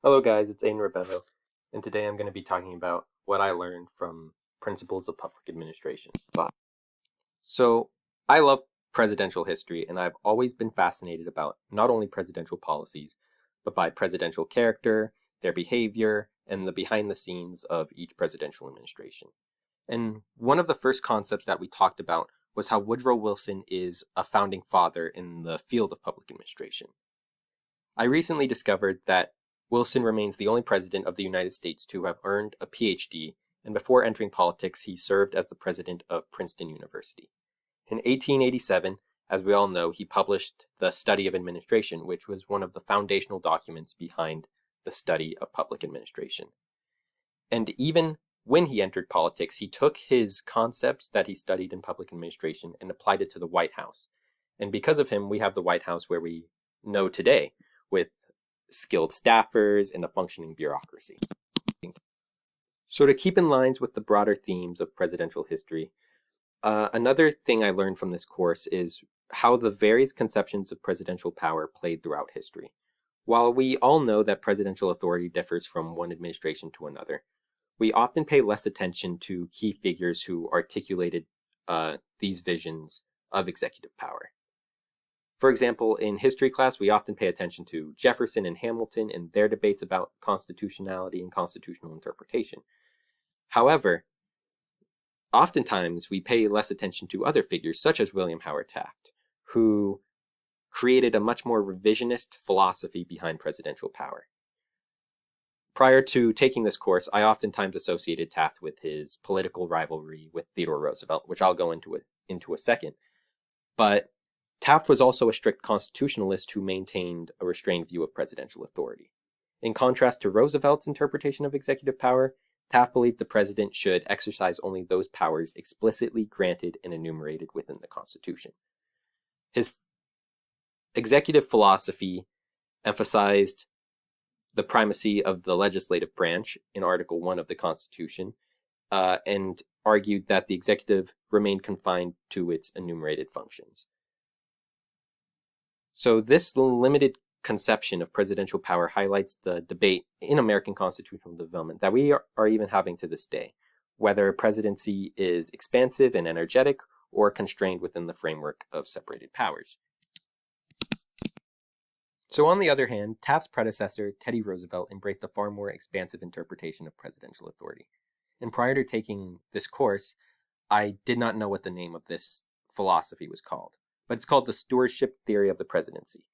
Hello guys, it's Aiden Rebello, and today I'm going to be talking about what I learned from Principles of Public Administration. So, I love presidential history, and I've always been fascinated about not only presidential policies, but by presidential character, their behavior, and the behind the scenes of each presidential administration. And one of the first concepts that we talked about was how Woodrow Wilson is a founding father in the field of public administration. I recently discovered that Wilson remains the only president of the United States to have earned a PhD, and before entering politics, he served as the president of Princeton University. In 1887, as we all know, he published The Study of Administration, which was one of the foundational documents behind the study of public administration. And even when he entered politics, he took his concepts that he studied in public administration and applied it to the White House. And because of him, we have the White House where we know today, with skilled staffers and a functioning bureaucracy. So to keep in lines with the broader themes of presidential history, another thing I learned from this course is how the various conceptions of presidential power played throughout history. While we all know that presidential authority differs from one administration to another, we often pay less attention to key figures who articulated these visions of executive power. For example, in history class, we often pay attention to Jefferson and Hamilton and their debates about constitutionality and constitutional interpretation. However, oftentimes we pay less attention to other figures, such as William Howard Taft, who created a much more revisionist philosophy behind presidential power. Prior to taking this course, I oftentimes associated Taft with his political rivalry with Theodore Roosevelt, which I'll go into a second. But Taft was also a strict constitutionalist who maintained a restrained view of presidential authority. In contrast to Roosevelt's interpretation of executive power, Taft believed the president should exercise only those powers explicitly granted and enumerated within the Constitution. His executive philosophy emphasized the primacy of the legislative branch in Article 1 of the Constitution, and argued that the executive remained confined to its enumerated functions. So this limited conception of presidential power highlights the debate in American constitutional development that we are even having to this day, whether presidency is expansive and energetic or constrained within the framework of separated powers. So on the other hand, Taft's predecessor, Teddy Roosevelt, embraced a far more expansive interpretation of presidential authority. And prior to taking this course, I did not know what the name of this philosophy was called, but it's called the stewardship theory of the presidency.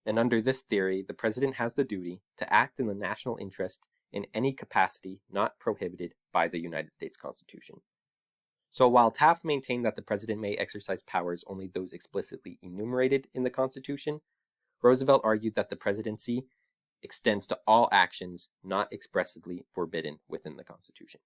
And under this theory, the president has the duty to act in the national interest in any capacity not prohibited by the United States Constitution. So while Taft maintained that the president may exercise powers only those explicitly enumerated in the Constitution, Roosevelt argued that the presidency extends to all actions not expressly forbidden within the Constitution.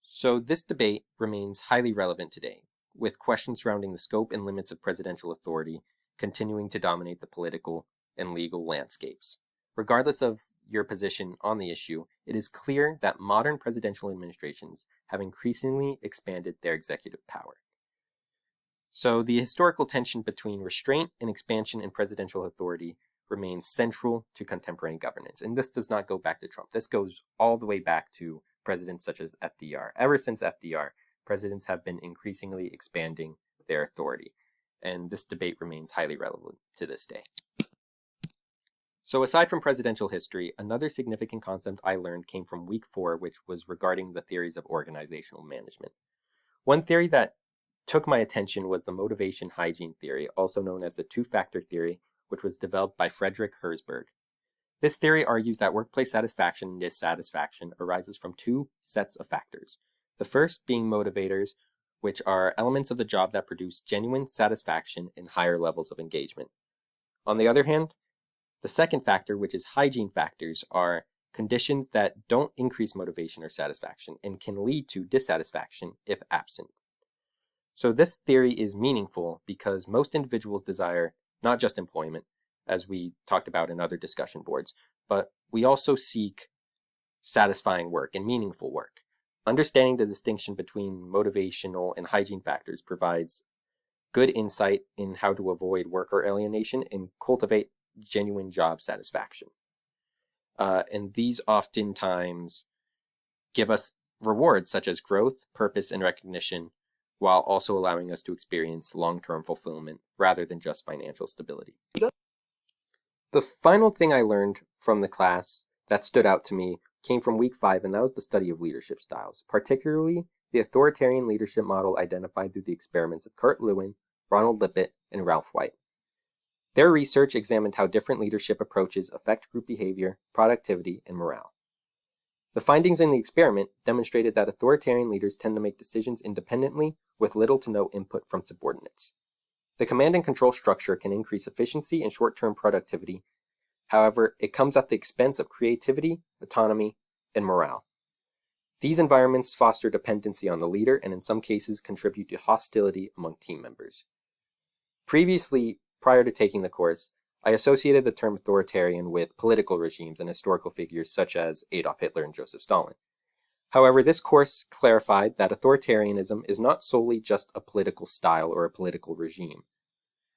So this debate remains highly relevant today, with questions surrounding the scope and limits of presidential authority continuing to dominate the political and legal landscapes. Regardless of your position on the issue, it is clear that modern presidential administrations have increasingly expanded their executive power. So the historical tension between restraint and expansion in presidential authority remains central to contemporary governance. And this does not go back to Trump. This goes all the way back to presidents such as FDR. Ever since FDR, presidents have been increasingly expanding their authority. And this debate remains highly relevant to this day. So aside from presidential history, another significant concept I learned came from week 4, which was regarding the theories of organizational management. One theory that took my attention was the motivation hygiene theory, also known as the two-factor theory, which was developed by Frederick Herzberg. This theory argues that workplace satisfaction and dissatisfaction arises from two sets of factors. The first being motivators, which are elements of the job that produce genuine satisfaction and higher levels of engagement. On the other hand, the second factor, which is hygiene factors, are conditions that don't increase motivation or satisfaction and can lead to dissatisfaction if absent. So this theory is meaningful because most individuals desire not just employment, as we talked about in other discussion boards, but we also seek satisfying work and meaningful work. Understanding the distinction between motivational and hygiene factors provides good insight in how to avoid worker alienation and cultivate genuine job satisfaction. and these oftentimes give us rewards such as growth, purpose, and recognition, while also allowing us to experience long-term fulfillment rather than just financial stability. The final thing I learned from the class that stood out to me came from week 5, and that was the study of leadership styles, particularly the authoritarian leadership model identified through the experiments of Kurt Lewin, Ronald Lippett, and Ralph White. Their research examined how different leadership approaches affect group behavior, productivity, and morale. The findings in the experiment demonstrated that authoritarian leaders tend to make decisions independently with little to no input from subordinates. The command and control structure can increase efficiency and short-term productivity. However, it comes at the expense of creativity, autonomy, and morale. These environments foster dependency on the leader and in some cases contribute to hostility among team members. Previously, prior to taking the course, I associated the term authoritarian with political regimes and historical figures such as Adolf Hitler and Joseph Stalin. However, this course clarified that authoritarianism is not solely just a political style or a political regime,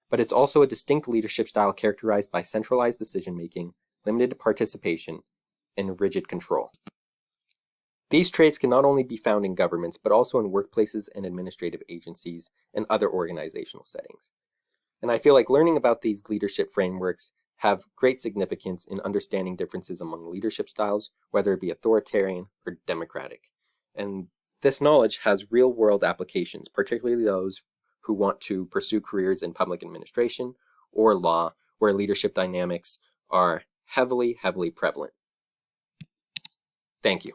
but it's also a distinct leadership style characterized by centralized decision-making, limited participation, and rigid control. These traits can not only be found in governments, but also in workplaces and administrative agencies and other organizational settings. And I feel like learning about these leadership frameworks have great significance in understanding differences among leadership styles, whether it be authoritarian or democratic. And this knowledge has real-world applications, particularly those who want to pursue careers in public administration or law, where leadership dynamics are heavily prevalent. Thank you.